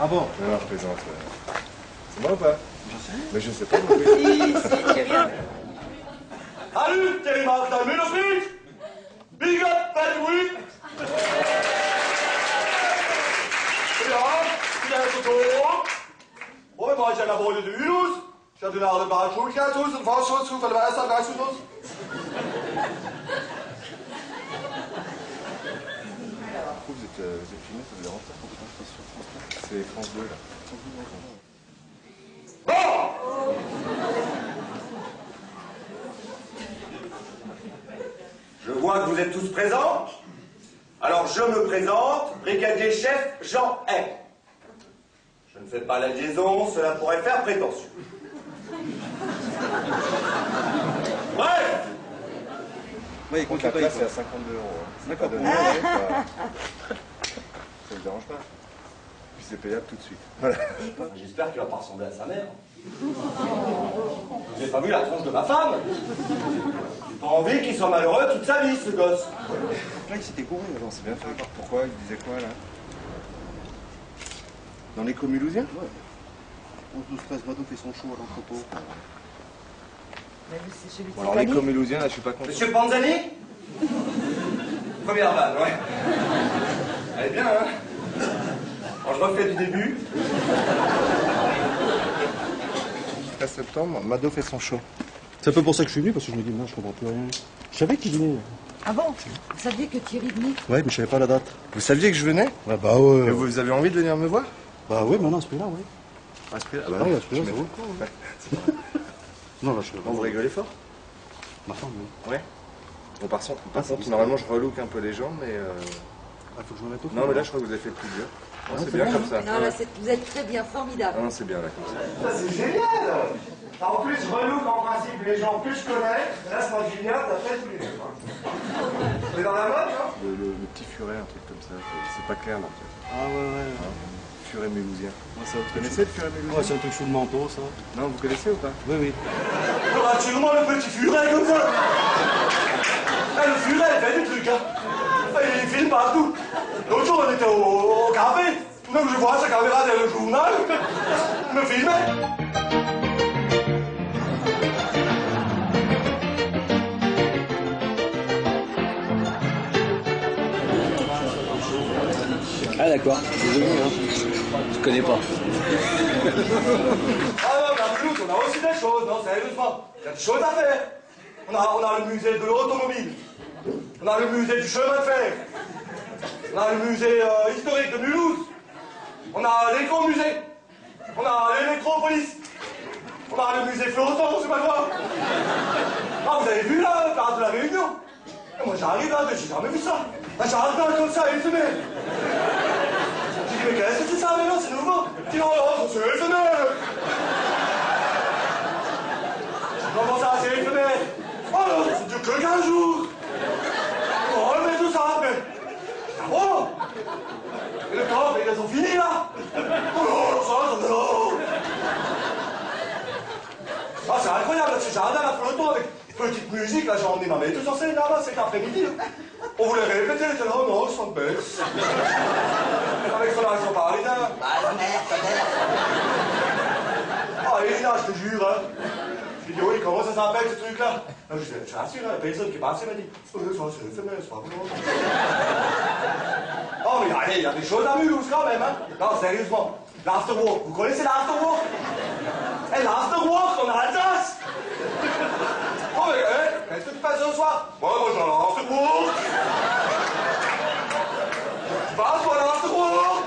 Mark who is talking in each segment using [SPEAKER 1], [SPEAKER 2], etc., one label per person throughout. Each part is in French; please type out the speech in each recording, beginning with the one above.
[SPEAKER 1] Ah bon?
[SPEAKER 2] Non, je plaisante. C'est moi ou pas?
[SPEAKER 1] J'en sais rien.
[SPEAKER 2] Mais je sais pas. Si,
[SPEAKER 3] c'est rien.
[SPEAKER 4] Salut, Thierry Martin, Ménosville! Big up, Patrick! Ja, wieder so tot. Vorher war ich an der Wolle de Ylus. Ich hatte nach dem Bad Schulkreishaus und Fahrschutz für den Weißer-Kreishaus.
[SPEAKER 2] Vous êtes filmé, ça vous dérange pas? C'est France 2 là.
[SPEAKER 4] Je vois que vous êtes tous présents. Alors je me présente, brigadier chef Jean Hay. Je ne fais pas la liaison, cela pourrait faire prétention. Bref.
[SPEAKER 1] Oui,
[SPEAKER 2] Donc la place c'est à 52 €.
[SPEAKER 1] D'accord.
[SPEAKER 2] Ça vous dérange pas? Puis c'est payable tout de suite. Voilà.
[SPEAKER 4] J'espère qu'il va pas ressembler à sa mère. Vous n'avez pas vu la tronche de ma femme? J'ai pas envie qu'il soit malheureux toute sa vie, ce gosse.
[SPEAKER 2] Là, il s'était gouré avant, c'est bien fait. Pourquoi? Il disait quoi là? Dans l'écho mulhousien?
[SPEAKER 1] Ouais. 11-12-13, Mado fait son show à l'entrepôt.
[SPEAKER 3] C'est celui de
[SPEAKER 2] Bon, alors
[SPEAKER 3] Stéphanie.
[SPEAKER 2] l'écho mulhousien, là, je suis pas content.
[SPEAKER 4] Monsieur Panzani? Première vanne, ouais. Elle est bien, hein? Alors, je refais du début.
[SPEAKER 2] 13 septembre, Mado fait son show.
[SPEAKER 1] C'est un peu pour ça que je suis venu, parce que je me dis, non, je comprends plus rien. Je savais qu'il venait.
[SPEAKER 3] Ah bon? Vous saviez que Thierry venait?
[SPEAKER 1] Ouais, mais je savais pas la date.
[SPEAKER 2] Vous saviez que je venais?
[SPEAKER 1] Ouais, bah ouais.
[SPEAKER 2] Et vous avez envie de venir me voir?
[SPEAKER 1] Bah ouais, maintenant à ce prix-là, ouais.
[SPEAKER 2] À ce prix-là? Ah
[SPEAKER 1] bah
[SPEAKER 2] non,
[SPEAKER 1] oui, à ce prix-là, ça vaut le coup. Ouais. Non, là, je suis
[SPEAKER 2] Bon, vous rigolez fort?
[SPEAKER 1] Ma femme, oui.
[SPEAKER 2] Ouais. Bon, par contre, normalement, je relook un peu les gens, mais...
[SPEAKER 1] Ah, faut que je me mette au fond.
[SPEAKER 2] Non, mais là, je crois que vous avez fait plus dur. Non, c'est
[SPEAKER 1] c'est
[SPEAKER 2] bien
[SPEAKER 1] bien,
[SPEAKER 2] comme ça.
[SPEAKER 3] Non, là, vous êtes très bien, formidable.
[SPEAKER 2] Non, c'est bien là comme ça.
[SPEAKER 4] Ça, c'est génial! En plus, je relook en principe les gens que je connais. Là, c'est pas génial, t'as fait tous les deux. On est dans la mode, non?
[SPEAKER 2] Le petit furet, un truc comme ça, c'est pas clair, non.
[SPEAKER 1] Ah ouais, ouais.
[SPEAKER 2] Furet mulhousien.
[SPEAKER 1] Ouais, ça,
[SPEAKER 2] Vous connaissez le furet mulhousien?
[SPEAKER 1] Ouais, c'est un truc sous le manteau, ça.
[SPEAKER 2] Non, vous connaissez ou pas?
[SPEAKER 1] Oui, oui.
[SPEAKER 4] Rassure-moi le petit furet comme ça! Le furet, il fait du truc, hein! Il filme partout! L'autre jour, on était au café. Tout d'un coup, je vois sa caméra dans le journal. Il me filmait.
[SPEAKER 5] Ah d'accord, désolé, hein. Je connais pas.
[SPEAKER 4] Ah non, mais à Mulhouse, on a aussi des choses, non, sérieusement. Il y a des choses à faire. On a le musée de l'automobile. On a le musée du chemin de fer. On a le musée historique de Mulhouse. On a l'éco-musée. On a l'électropolis. On a le musée flottant, je sais pas quoi. Ah, vous avez vu là, le place de la Réunion? Et moi j'arrive là, j'ai jamais vu ça. J'arrive là comme ça, éphémère. J'ai dit, mais qu'est-ce que c'est ça, mais non, c'est nouveau. J'ai dit, oh, c'est éphémère. Comment ça, c'est éphémère? Oh non, c'est dure que 15 jours. On va enlever tout ça après. Ah bon? Et le temps, mais ils ont fini là. Oh non, ça, non. Ah, c'est incroyable, ce jardin là, flottant avec petite musique, là, j'ai emmené ma mère tous en scène là-bas cet après-midi. On voulait répéter, elle était là, non, je sens bête. Avec son accent parisien.
[SPEAKER 3] Bah, sa mère.
[SPEAKER 4] Ah, Elina, je te jure, hein. Je lui dis, oui, comment ça s'appelle ce truc-là? Je t'assure, la personne qui est passée m'a dit, oh, ça, c'est éphémère, c'est pas bon. Oh, mais allez, il y a des choses à Mulhouse quand même, hein. Non, sérieusement. L'Afterwork, vous connaissez l'Afterwork? Eh, l'Afterwork en Alsace? Oh, mais, qu'est-ce que tu fais ce soir? Moi, je vais à l'Afterwork. Tu passes, toi, à l'Afterwork?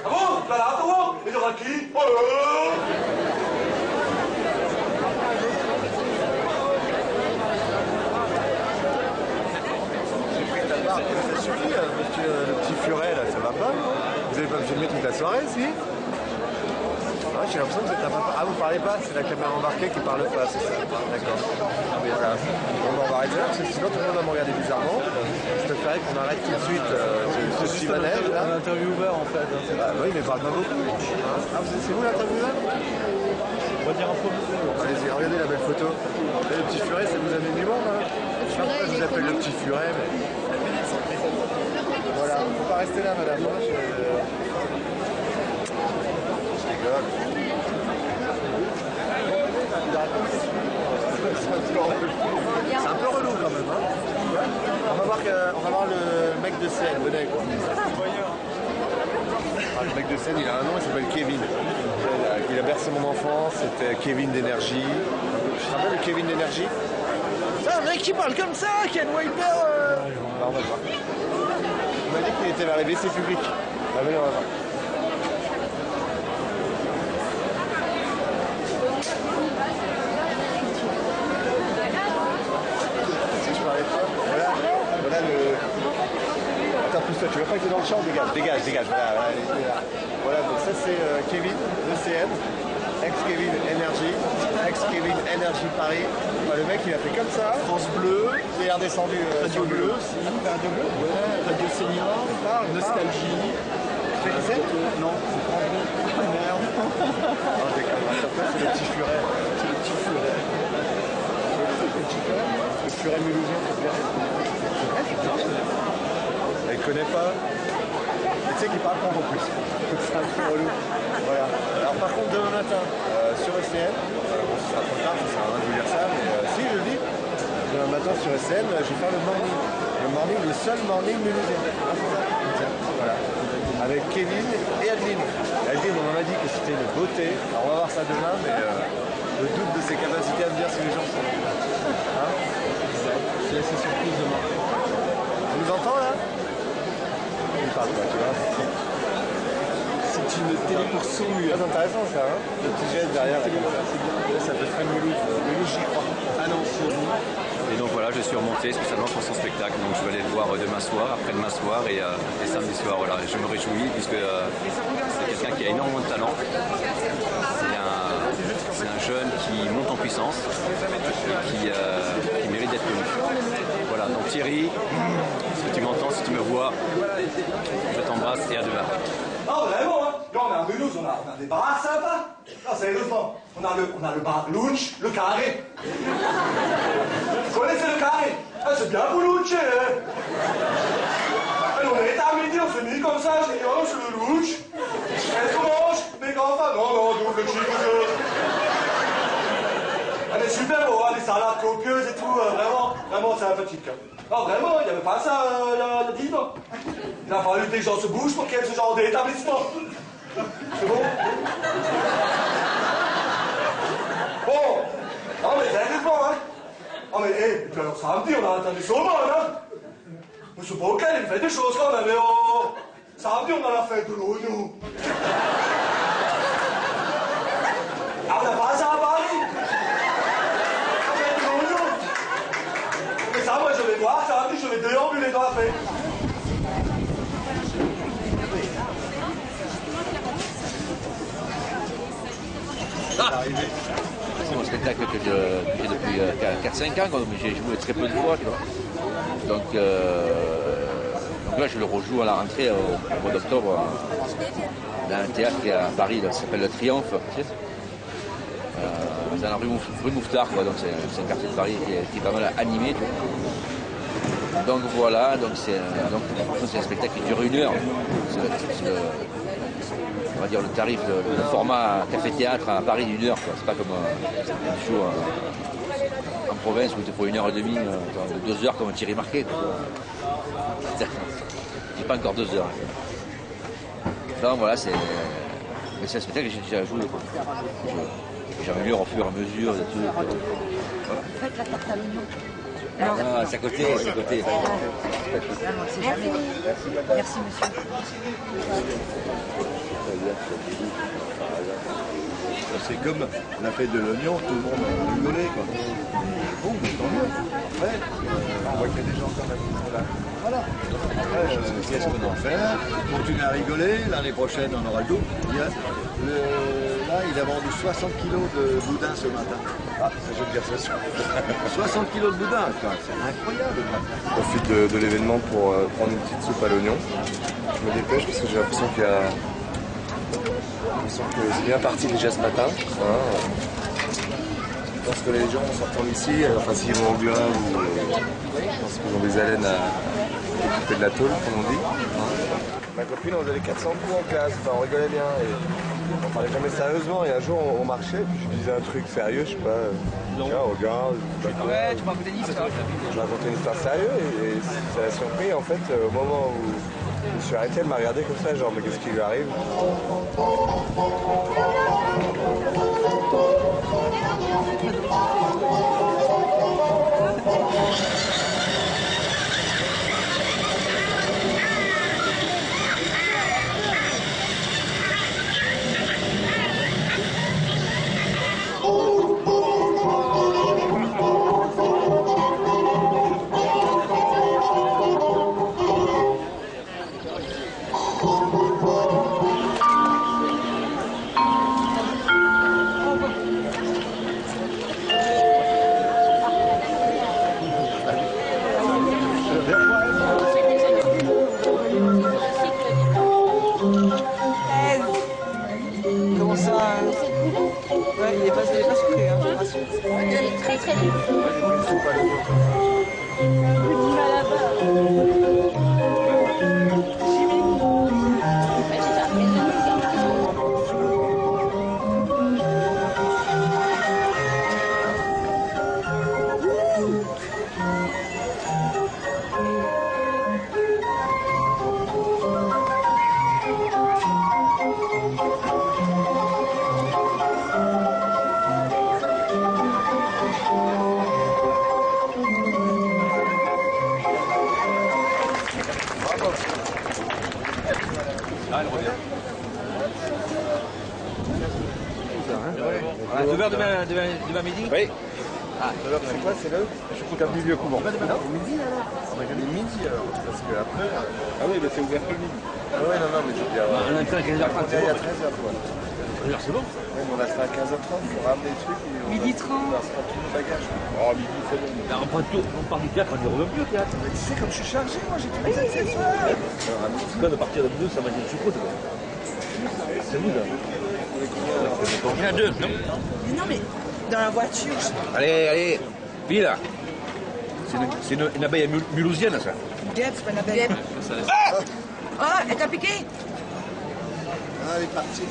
[SPEAKER 4] Ah bon? Tu vas à l'Afterwork? Et il y aura qui? Oh,
[SPEAKER 2] Ça suffit, monsieur le petit furet, là, ça va pas? Vous avez pas me filmer toute la soirée, si? Ah, j'ai l'impression que vous êtes un peu... Ah, vous parlez pas, c'est la caméra embarquée qui parle pas, c'est ça? D'accord. Voilà. Bon, on va arrêter là, parce que sinon tout le monde va me regarder bizarrement. Je te ferais qu'on arrête tout de suite ce petit manège, là.
[SPEAKER 5] Un intervieweur en fait.
[SPEAKER 2] Ah, oui, mais parle pas beaucoup. Ah, c'est vous l'intervieweur?
[SPEAKER 5] On va dire un peu.
[SPEAKER 2] Allez-y, regardez la belle photo. Et le petit furet, ça vous amène du monde, hein? Je sais pas pourquoi je vous appelle le petit furet, mais... Voilà, faut pas rester là, madame. Hein, rigole. C'est un peu relou quand même. Hein. On va voir le mec de scène, venez quoi. Ah, le mec de scène, il a un nom, il s'appelle Kevin. Il a bercé mon enfance, c'était Kevin d'énergie. Je te rappelle le Kevin d'énergie? C'est un mec qui parle comme ça, qui a une voix hyper... Bah, on va le voir. Il m'a dit qu'il était vers les WC publics. Bah, venez, on va voir. Voilà le... Attends, pousse-toi, tu veux pas que t'es dans le champ? Dégage. Voilà, donc ça c'est Kevin, ECN, ex-Kevin Energy, ex-Kevin Energy Paris. Bah, le mec il a fait comme ça, France Bleu, il est redescendu Radio Bleu aussi. Radio Bleu? Ouais, Radio Senior, Nostalgie. Tu fais 17? Non, c'est France Bleu. Ah merde. Non, je déconne, c'est le petit furet. C'est le petit furet. Le furet mulhousien, ça te plairait? Elle connaît pas. Et tu sais qu'il parle pas en plus. C'est un peu relou. Voilà. Alors par contre demain matin sur ECN, bon ce sera trop tard, ça sert à rien de vous dire ça, mais si je le dis, demain matin sur ECN, je vais faire le morning. Le morning, le seul morning mulhousien. Voilà. Avec Kevin et Adeline. Adeline, on m'a dit que c'était une beauté. Alors on va voir ça demain, mais je doute de ses capacités à me dire si les gens sont. Hein? C'est assez surprise demain. Tu nous entends là? Il parle pas, tu vois. C'est une télé pour sourds. C'est intéressant ça, hein? Le petit geste derrière. Ça peut faire Mulhouse. Mulhouse, j'y crois. Ah non, sourd.
[SPEAKER 6] Et donc voilà, je suis remonté spécialement pour son spectacle. Donc je vais aller le voir demain soir, après-demain soir et samedi soir. Voilà, je me réjouis puisque c'est quelqu'un qui a énormément de talent. C'est un jeune qui monte en puissance et qui mérite d'être connu. Voilà, donc Thierry, si tu m'entends, si tu me vois, je t'embrasse et à demain.
[SPEAKER 4] Ah vraiment, hein? Là on est à Mulhouse, on a des bars sympas. Non, sérieusement, on a le bar Lunch, le carré. Vous connaissez le carré? Ah, c'est bien pour luncher, hein? Alors, on est à midi, on s'est mis comme ça, j'ai dit, oh, c'est le lunch. Qu'est-ce qu'on mange? Des grands fans? Non, double cheeseburger. Elle est super beau, hein, des salades copieuses et tout, vraiment sympathique. Non, vraiment, il n'y avait pas ça il y a 10 ans. Il a fallu que les gens se bougent pour qu'il y ait ce genre d'établissement. C'est bon? Bon, non mais sérieusement, hein. Oh mais, et puis alors samedi, on a entendu saumon, hein. Monsieur Bocquet, il fait des choses quand même, mais oh, samedi, on a la fête de l'oignon. Ah, on n'a pas ça à Paris. La fête de l'oignon. Mais ça, moi, je vais voir, samedi, je vais déambuler dans la fête.
[SPEAKER 5] C'est mon spectacle que j'ai depuis 4-5 ans, mais j'ai joué très peu de fois, tu vois. Donc là, je le rejoue à la rentrée au mois d'octobre dans un théâtre qui est à Paris, qui s'appelle le Triomphe. Tu sais, dans la rue Mouffetard, quoi. Donc c'est un quartier de Paris qui est pas mal animé, tu vois. Donc voilà, c'est un spectacle qui dure 1 heure. On va dire le tarif, le format café-théâtre à Paris d'1 heure. C'est pas comme un show en province où il te faut 1h30, 2 heures comme Thierry Marquet. J'ai pas encore 2 heures. Donc voilà, c'est un spectacle que j'ai déjà joué. J'améliore au fur et à mesure. Voilà.
[SPEAKER 3] Faites la tarte à l'oignon.
[SPEAKER 5] Ah, c'est à côté, c'est à côté.
[SPEAKER 3] Merci, monsieur.
[SPEAKER 2] C'est comme la fête de l'oignon, tout le monde a rigolé quoi. Bon, mais tant mieux. Après, on voit qu'il y a des gens quand même qui sont là. Voilà. Après, qu'est-ce qu'on en fait? On continue à rigoler. L'année prochaine, on aura le double. Là, il a vendu 60 kilos de boudin ce matin. Ah, ça, je veux dire, c'est sûr. 60 kilos de boudin, c'est incroyable.
[SPEAKER 7] Je profite de l'événement pour prendre une petite soupe à l'oignon. Je me dépêche parce que j'ai l'impression qu'il y a... que c'est bien parti déjà ce matin. Hein. Je pense que les gens en sortant d'ici, enfin s'ils vont au bureau, je pense qu'ils ont des haleines à couper de la tôle, comme on dit. Hein. Ma copine, on avait 400 coups en classe, enfin, on rigolait bien. Et
[SPEAKER 2] On parlait jamais sérieusement, et un jour on marchait, puis je disais un truc sérieux, je sais pas, tiens, regarde,
[SPEAKER 8] Ouais, tu m'as raconté une histoire.
[SPEAKER 2] je racontais une histoire sérieuse, et ça l'a surpris, en fait, au moment où je me suis arrêté, elle m'a regardé comme ça, genre, mais qu'est-ce qui lui arrive?
[SPEAKER 8] Comment ça Ouais, il est pas sucré, hein, je te rassure.
[SPEAKER 3] Elle est très très libre.
[SPEAKER 5] Ah, 2 verres demain midi? Oui. Ah,
[SPEAKER 2] C'est quoi, c'est le choucroute du vieux couvent? Non, midi alors. On va gagner midi alors, parce que après...
[SPEAKER 5] Ah oui, mais c'est ouvert que le midi.
[SPEAKER 2] Ah ouais, non, mais je veux dire...
[SPEAKER 5] On a fait à 15h30.
[SPEAKER 2] On est à 13h quoi.
[SPEAKER 5] C'est bon.
[SPEAKER 2] Ouais, mais on a fait à 15h30, il faut ramener le truc et on
[SPEAKER 8] Midi
[SPEAKER 2] va-
[SPEAKER 8] 30.
[SPEAKER 2] on va se prendre tout le bagage.
[SPEAKER 5] Oh, midi, c'est bon. On part du théâtre, on y revient plus au théâtre.
[SPEAKER 2] Mais tu sais, comme je suis chargé, moi j'ai tout les accès ce soir.
[SPEAKER 5] C'est quoi de partir de 2, ça va être une choucroute quoi. C'est vous là. Il y en a 2, non?
[SPEAKER 8] Mais non, mais dans la voiture,
[SPEAKER 5] Allez, pile là. C'est une abeille mulhousienne ça.
[SPEAKER 8] guêpe, c'est pas une abeille. Ah, elle t'a piqué?
[SPEAKER 2] Ah, elle est partie.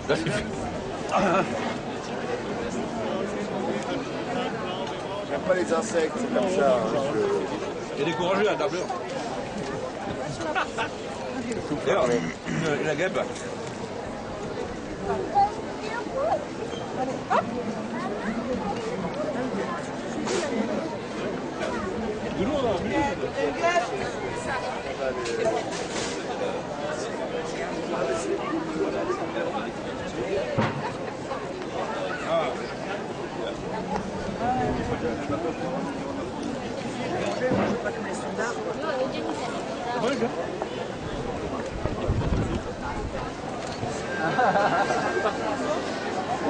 [SPEAKER 5] Là, c'est fait.
[SPEAKER 2] J'aime pas les insectes, c'est comme ça.
[SPEAKER 5] Il y a des courageux à table. D'ailleurs, la guêpe. De l'eau, là,
[SPEAKER 8] Pas comme les standards.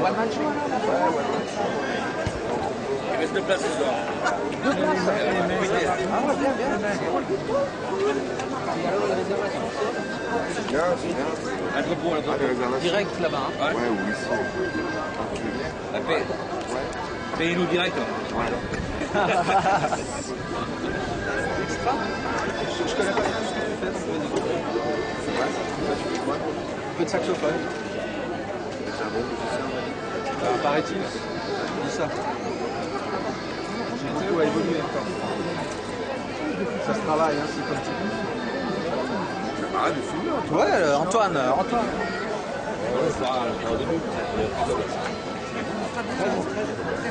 [SPEAKER 5] One man show. Il reste 2 places ce soir.
[SPEAKER 8] 2 places.
[SPEAKER 5] Ah ouais, bien.
[SPEAKER 2] C'est bien, c'est bien.
[SPEAKER 5] Entrepôt,
[SPEAKER 2] Ah, des réservations.
[SPEAKER 5] direct là-bas. Hein.
[SPEAKER 2] Ouais, oui, c'est...
[SPEAKER 5] La paix. Payez-nous direct.
[SPEAKER 2] Je connais pas bien ce que tu fais. C'est vrai, ça tu fais quoi?
[SPEAKER 1] Un peu de saxophone.
[SPEAKER 2] C'est un bon musicien, on a dit.
[SPEAKER 1] Paraît-il. Je dis ça. J'ai beaucoup à évoluer encore. Ça se travaille, hein, c'est comme ça.
[SPEAKER 2] Arrête de filmer, toi.
[SPEAKER 1] Ouais, Antoine.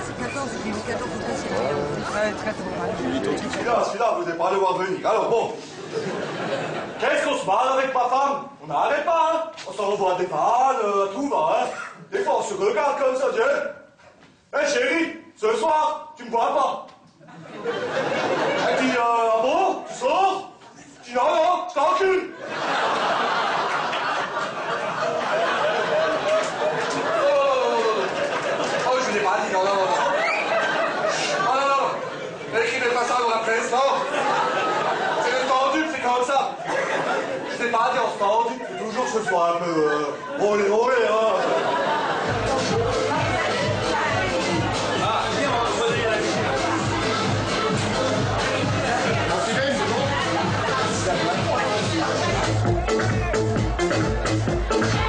[SPEAKER 8] C'est 14, j'ai eu 14 Ouais, très bon.
[SPEAKER 4] Celui-là, vous n'avez pas le voir venir. Alors bon, qu'est-ce qu'on se parle avec ma femme? On n'arrête pas, hein? On s'envoie des balles, tout va, hein? Des fois, on se regarde comme ça, tiens. Hé chérie, ce soir, tu me vois pas? Elle dit, ah bon? Tu sors? Je dis, non, je t'encule. Oh, je l'ai pas dit, non. Oh non. N'écrivez pas ça dans la presse, non. C'est le tendu, c'est comme ça. Je t'ai pas dit en tendu, il faut toujours que ce soit un peu olé, hein. Ah, viens, on va revenir à la musique.
[SPEAKER 2] C'est bon.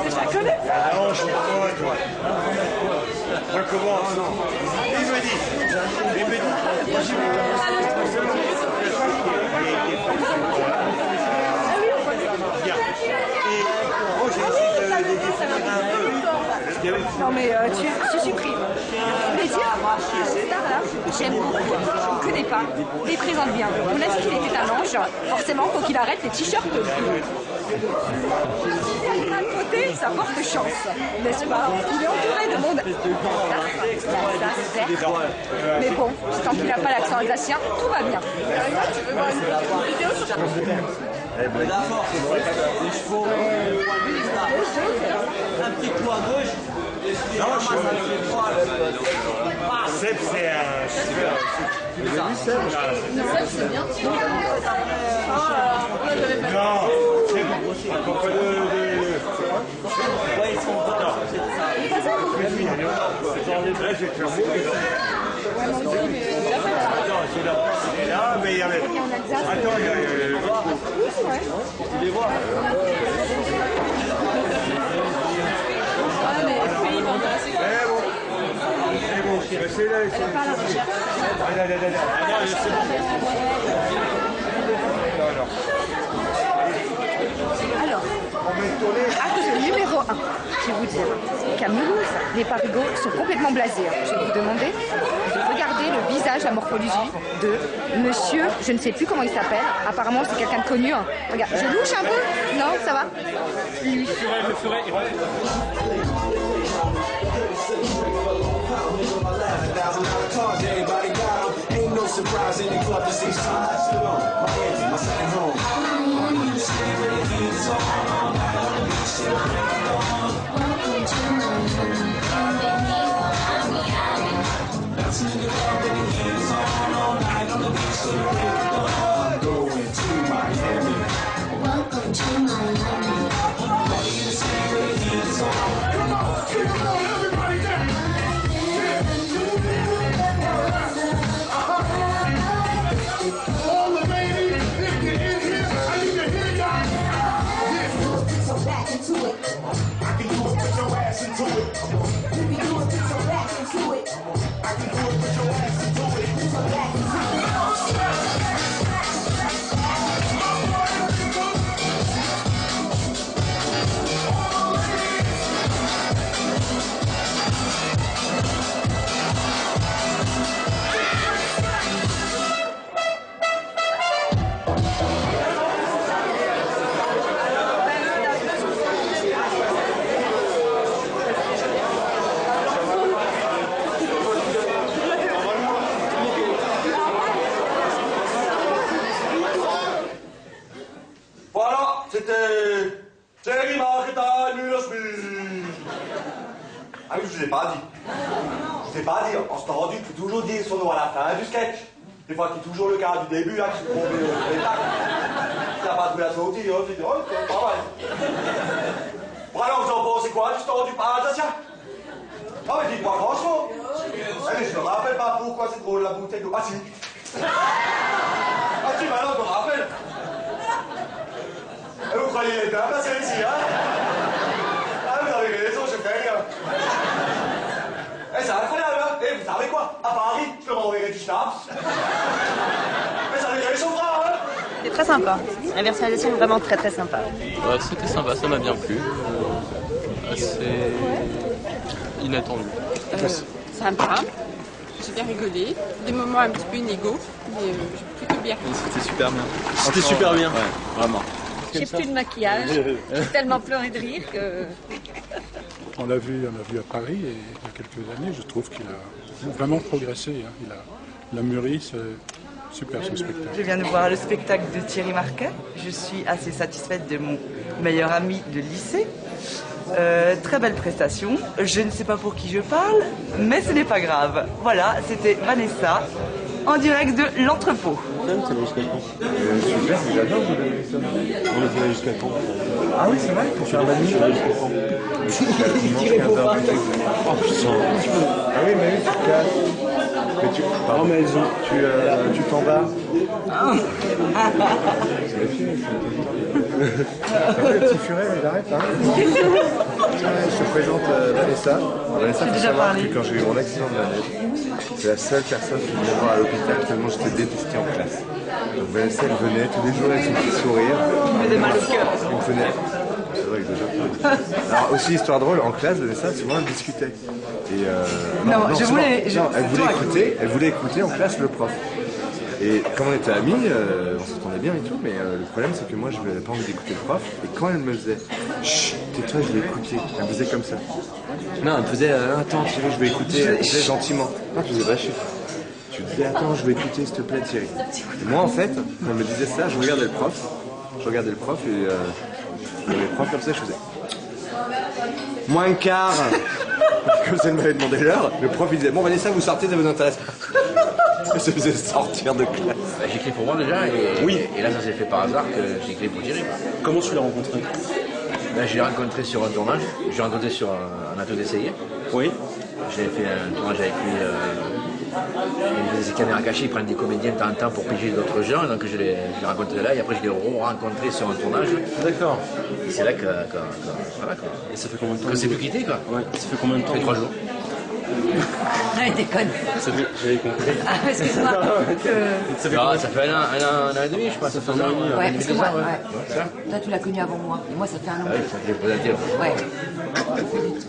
[SPEAKER 8] Je la connais.
[SPEAKER 2] Non, je suis pas toi. Moi, comment? Il me dit. Moi, j'y vais. Bien. Et moi, j'ai essayé de définir un peu.
[SPEAKER 8] Non mais tu supprimes. Je voulais dire, ce star-là, j'aime beaucoup. Je ne connais pas, mais il présente bien. On a dit qu'il était un ange. Forcément, faut qu'il arrête les t-shirts bleus. D'un côté, ça porte chance, n'est-ce pas? Il est entouré de monde. Mais bon, tant qu'il n'a pas l'accent alsacien, tout va bien. Tu veux voir une petite vidéo sur
[SPEAKER 9] des chevaux, un petit coup à gauche.
[SPEAKER 2] Non, Seb, c'est un super. Vous avez vu Seb?
[SPEAKER 8] Seb, c'est bien.
[SPEAKER 2] Non, Seb, pas de...
[SPEAKER 9] Ouais, ils sont bons. Là,
[SPEAKER 2] je vais te faire mourir. Attends, c'est là. Et là, mais il y avait... Attends, il y a... Tu les vois? C'est là, c'est
[SPEAKER 8] alors, acte numéro 1, je vais vous dire qu'à Mulhouse, les parigots sont complètement blasés. Je vais vous demander de regarder le visage, la morphologie de monsieur, je ne sais plus comment il s'appelle, apparemment c'est quelqu'un de connu. Hein. Regarde, je louche un peu? Non, ça va? Lui.
[SPEAKER 9] le furet,
[SPEAKER 10] surprise in the club to see sides. Miami, my second home. Welcome to Miami. Bouncing in the club with the hands on all night on the beach to the break of dawn. Going to Miami. Welcome to Miami. Ready to see with the hands on. Come on, everybody down. All the ladies, if you're in here, I need to hear y'all. Yeah. Put your back into it. I can do it, put your ass into it. You can do it, put your back into it. I can do it, put your ass into it. Put your back into it.
[SPEAKER 4] Jerry Marketa, Müller-Schmidt. Ah oui, je vous ai pas dit. Je vous ai pas dit. En ce temps rendu, il faut toujours dire son nom à la fin du sketch. Des fois, qui est toujours le cas du début, hein, qui se trompe le spectacle. Si t'as pas trouvé la sortie, hein, tu dis, oh, c'est pas mal. Bon, alors, vous en pensez quoi du stand du Alsacien? Non, mais dites-moi franchement. Mais je me rappelle pas pourquoi c'est drôle la bouteille de... Ah, si. Ah, si, maintenant, je me rappelle. Et vous croyez les bien passé ici, hein? Ah, vous avez raison, je fais rien. Eh, c'est incroyable, hein? Et vous savez quoi? À Paris, je leur enverrai du schnaps. Mais ça les réchauffera, hein?
[SPEAKER 11] C'est très sympa. La version alsacienne est vraiment très très sympa.
[SPEAKER 12] Ouais, c'était sympa, ça m'a bien plu. Assez inattendu.
[SPEAKER 13] Sympa. J'ai bien rigolé. Des moments un petit peu inégaux, mais j'ai plutôt bien.
[SPEAKER 12] C'était super bien.
[SPEAKER 6] C'était super bien.
[SPEAKER 12] Ouais, vraiment.
[SPEAKER 11] J'ai plus de maquillage, j'ai tellement pleuré de rire que...
[SPEAKER 14] On l'a vu à Paris et il y a quelques années, je trouve qu'il a vraiment progressé. Hein. Il a mûri Super ce spectacle.
[SPEAKER 15] Je viens de voir le spectacle de Thierry Marquet. Je suis assez satisfaite de mon meilleur ami de lycée. Très belle prestation. Je ne sais pas pour qui je parle, mais ce n'est pas grave. Voilà, c'était Vanessa en direct de l'entrepôt.
[SPEAKER 7] Super, j'adore vous donner ça.
[SPEAKER 1] On était là jusqu'à quand?
[SPEAKER 7] Ah oui, c'est vrai, pour faire la nuit.
[SPEAKER 1] Oh putain.
[SPEAKER 7] Ah oui, mais oui, tu casses. Mais tu...
[SPEAKER 1] Pardon, mais elles ont...
[SPEAKER 7] Tu t'en vas.
[SPEAKER 1] C'est les filles,
[SPEAKER 7] le petit furet, il arrête, hein. Je te présente Vanessa. Vanessa, il faut savoir que quand j'ai eu mon accident de la neige, c'est la seule personne qui venait me voir à l'hôpital tellement j'étais détesté en classe. Donc Vanessa, elle venait tous les jours avec son petit sourire.
[SPEAKER 15] Elle faisait mal au cœur.
[SPEAKER 7] Elle venait. C'est vrai que déjà. Alors aussi, histoire drôle, en classe, Vanessa, souvent elle discutait. Et
[SPEAKER 15] non, je
[SPEAKER 7] souvent,
[SPEAKER 15] voulais...
[SPEAKER 7] non, elle voulait écouter en classe le prof. Et comme on était amis, on s'entendait bien et tout, mais le problème c'est que moi je n'avais pas envie d'écouter le prof. Et quand elle me faisait chut, tais-toi, je vais écouter, elle me faisait comme ça. Non, elle me faisait attends Thierry, je vais écouter, elle me faisait gentiment. Non, tu faisais chut. Tu disais attends, je vais écouter s'il te plaît Thierry. Et moi en fait, quand elle me disait ça, je regardais le prof et le prof comme ça, je faisais moins un quart. Comme ça, elle m'avait demandé l'heure, le prof il disait bon Vanessa, vous sortez, ça vous intéresse pas. Ça faisait sortir de classe.
[SPEAKER 5] J'ai écrit pour moi déjà, et là ça s'est fait par hasard que j'ai écrit pour Thierry.
[SPEAKER 1] Comment tu l'as rencontré?
[SPEAKER 5] Ben, je l'ai rencontré sur un tournage, je l'ai rencontré sur un atelier d'essayer.
[SPEAKER 1] Oui.
[SPEAKER 5] J'ai fait un tournage avec lui, il faisait des caméras cachées, il prend des comédiens de temps en temps pour piger d'autres gens, donc je l'ai rencontré là, et après je l'ai rencontré sur un tournage.
[SPEAKER 1] D'accord.
[SPEAKER 5] Et c'est là que voilà quoi.
[SPEAKER 1] Et ça fait combien de temps?
[SPEAKER 5] Que c'est plus quitté quoi.
[SPEAKER 1] Ouais, ça fait combien de temps?
[SPEAKER 5] Ça fait 3 jours.
[SPEAKER 11] Ouais, déconne.
[SPEAKER 1] J'avais compris.
[SPEAKER 11] Ah, excuse-moi.
[SPEAKER 5] Ça fait un an et demi, je pense. Ça fait un an et demi.
[SPEAKER 11] Ouais, parce que moi,
[SPEAKER 5] ouais.
[SPEAKER 11] Toi, tu l'as connu avant moi. Et moi, ça fait un an.
[SPEAKER 5] Ah oui, ça fait peut-être.
[SPEAKER 11] Ouais.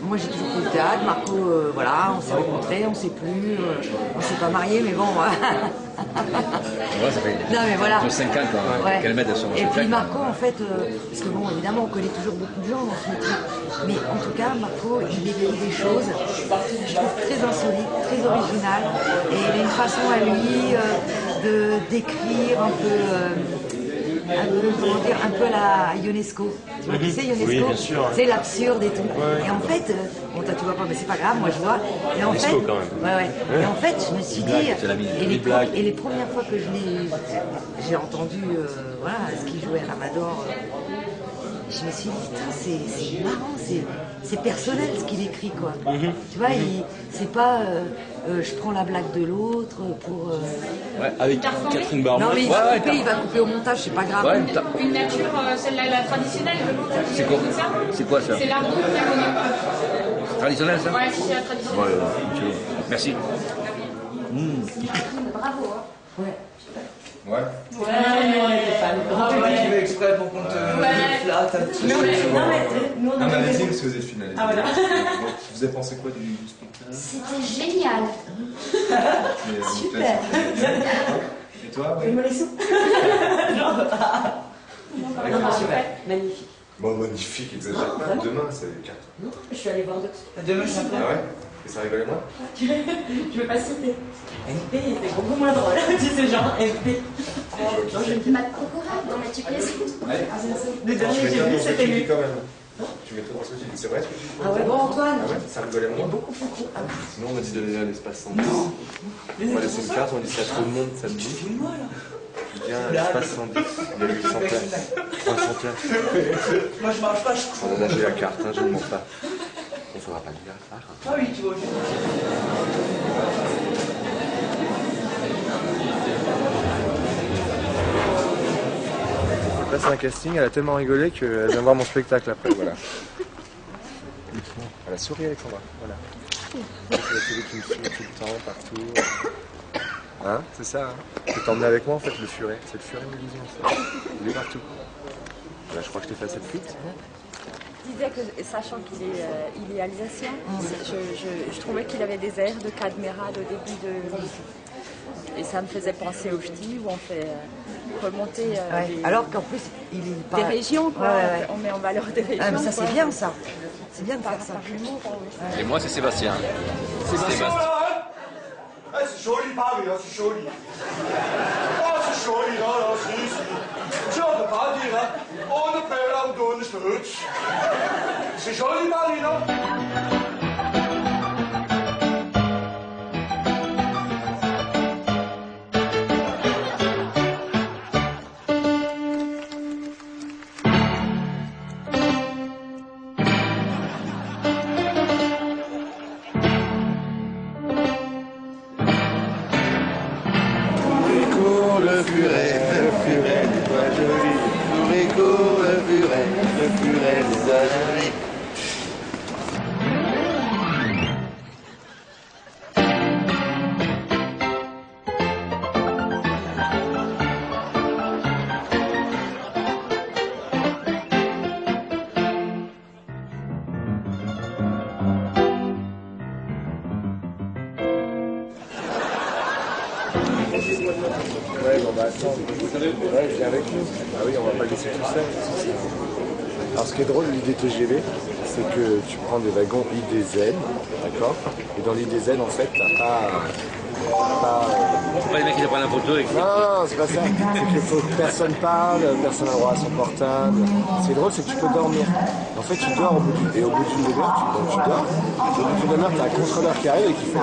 [SPEAKER 11] Moi, j'ai toujours fait le théâtre. Marco, voilà, on s'est rencontrés, on ne sait plus. On ne s'est pas mariés, mais bon.
[SPEAKER 5] Ouais, ça fait
[SPEAKER 11] non, mais voilà.
[SPEAKER 5] 5 ans qu'elle m'aide sur mon
[SPEAKER 11] Et
[SPEAKER 5] spectacle.
[SPEAKER 11] puis Marco, en fait, parce que bon, évidemment, on connaît toujours beaucoup de gens dans ce métier. Mais en tout cas, Marco, il écrit des choses, je trouve, très insolites, très originales. Et il a une façon à lui d'écrire un peu, comment dire, un peu à la Ionesco. Tu vois qui c'est Ionesco?
[SPEAKER 1] Oui, bien sûr.
[SPEAKER 11] C'est l'absurde et tout.
[SPEAKER 1] Ouais.
[SPEAKER 11] Et en fait, bon, toi tu vois pas, mais c'est pas grave, moi je vois. Et en fait,
[SPEAKER 1] quand même.
[SPEAKER 11] Ouais. Et en fait, je me suis dit, et les premières fois que j'ai entendu, voilà, ce qu'il jouait à l'Amador, je me suis dit, putain, c'est marrant, c'est personnel ce qu'il écrit, quoi. Tu vois, c'est pas je prends la blague de l'autre pour.
[SPEAKER 1] Ouais, avec Catherine Barma.
[SPEAKER 11] Non, mais il va couper au montage, c'est pas grave.
[SPEAKER 5] Ouais,
[SPEAKER 16] une nature, celle-là, la traditionnelle, le montage.
[SPEAKER 5] C'est quoi ça?
[SPEAKER 16] C'est l'arbre de Ferronnier.
[SPEAKER 5] Traditionnel ça?
[SPEAKER 16] Ouais, c'est la traditionnelle.
[SPEAKER 5] Ouais, merci.
[SPEAKER 11] Bravo, hein. Ouais.
[SPEAKER 7] Ouais.
[SPEAKER 15] Tu fais exprès pour qu'on te flatte un petit peu.
[SPEAKER 7] Non, mais allez-y, parce que vous êtes finalisé.
[SPEAKER 15] Ah, voilà.
[SPEAKER 7] Vous avez pensé quoi du spectacle?
[SPEAKER 16] C'était génial.
[SPEAKER 7] Super. Et toi?
[SPEAKER 15] Fais-moi les sous.
[SPEAKER 11] Super, magnifique.
[SPEAKER 7] Bon, magnifique, exagère pas. Demain, c'est 4.
[SPEAKER 11] Je suis allée voir d'autres.
[SPEAKER 15] Demain, je suis
[SPEAKER 7] Ah ouais? Et ça rigolait moins?
[SPEAKER 11] Je veux pas citer. MP, c'est beaucoup moins drôle. Tu sais, genre MP.
[SPEAKER 16] Non, je ne fais pas de concours, non, mais tu plaisantes.
[SPEAKER 15] Le dernier que j'ai vu, c'était lui.
[SPEAKER 7] Quand même. Tu mets tout dans ce que tu dis, c'est vrai ce que tu dis?
[SPEAKER 11] Ah ouais, bon, Antoine.
[SPEAKER 7] Ah ouais, ça rigolait moins?
[SPEAKER 11] Beaucoup plus court.
[SPEAKER 7] Sinon, on m'a dit d'aller à l'espace 110. On m'a laissé une carte, on m'a dit s'il y a trop de monde, ça me dit. Je viens à l'espace 110. Il y a 800 places. 300 places.
[SPEAKER 15] Moi, je marche pas, je cours.
[SPEAKER 7] On a lâché la carte, hein, je ne mens pas. Il ne faudra pas le dire à Sarah.
[SPEAKER 15] Ah oui, tu vois.
[SPEAKER 7] Là, c'est un casting, elle a tellement rigolé qu'elle vient voir mon spectacle après, voilà. Elle a souri, Alexandra, voilà. C'est la télé qui me suit tout le temps, partout. Hein, c'est ça, hein. Je vais t'emmener avec moi en fait, le furet. C'est le furet de vision, ça. Il est partout. Là, je crois que je t'ai fait cette flûte.
[SPEAKER 11] Je disais que, sachant qu'il est alsacien, je trouvais qu'il avait des airs de Cadméral au début de... Et ça me faisait penser au ch'ti où on fait remonter
[SPEAKER 3] alors qu'en plus, il est pas...
[SPEAKER 11] des régions, quoi.
[SPEAKER 3] Ouais.
[SPEAKER 11] On met en valeur des régions.
[SPEAKER 3] Ah, mais ça, c'est
[SPEAKER 11] quoi.
[SPEAKER 3] bien, ça. C'est bien de faire ça.
[SPEAKER 12] Et moi, c'est Sébastien.
[SPEAKER 4] C'est Sébastien. C'est joli Paris, c'est joli. C'est joli, Paris, non?
[SPEAKER 2] Le furet des doigts jolis. Courez, cours, le furet des doigts jolis. Ouais, bon bah attends, ouais, viens avec nous. Ah oui, on va pas le laisser tout seul. Alors ce qui est drôle, l'idée TGV, c'est que tu prends des wagons IDZ, d'accord? Et dans l'IDZ, en fait, t'as pas...
[SPEAKER 5] C'est pas les mecs qui te prennent la photo et qui...
[SPEAKER 2] Non, c'est pas ça. C'est qu'il faut que personne parle, personne n'a droit à son portable. Ce qui est drôle, c'est que tu peux dormir. En fait, tu dors au bout d'une demi-heure, tu dors. Au bout d'une demi-heure, t'as un contrôleur qui arrive et qui fait...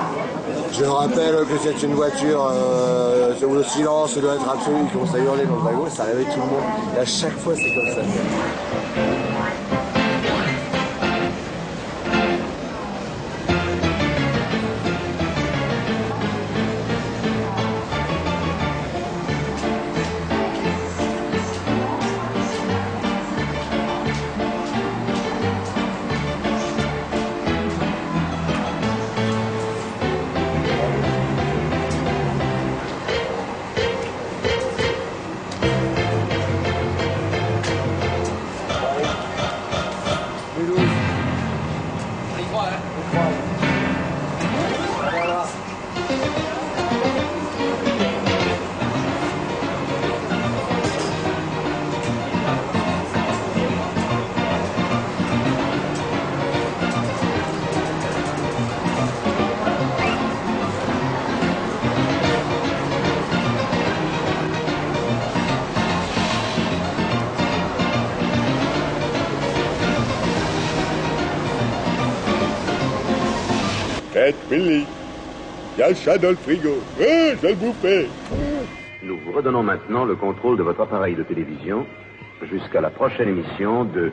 [SPEAKER 2] Je rappelle que c'est une voiture où le silence doit être absolu. Il commence à hurler dans le wagon et ça réveille tout le monde. Et à chaque fois, c'est comme ça.
[SPEAKER 17] Faites Billy, il y a le chat dans le frigo. Je vais le bouffer.
[SPEAKER 18] Nous vous redonnons maintenant le contrôle de votre appareil de télévision jusqu'à la prochaine émission de...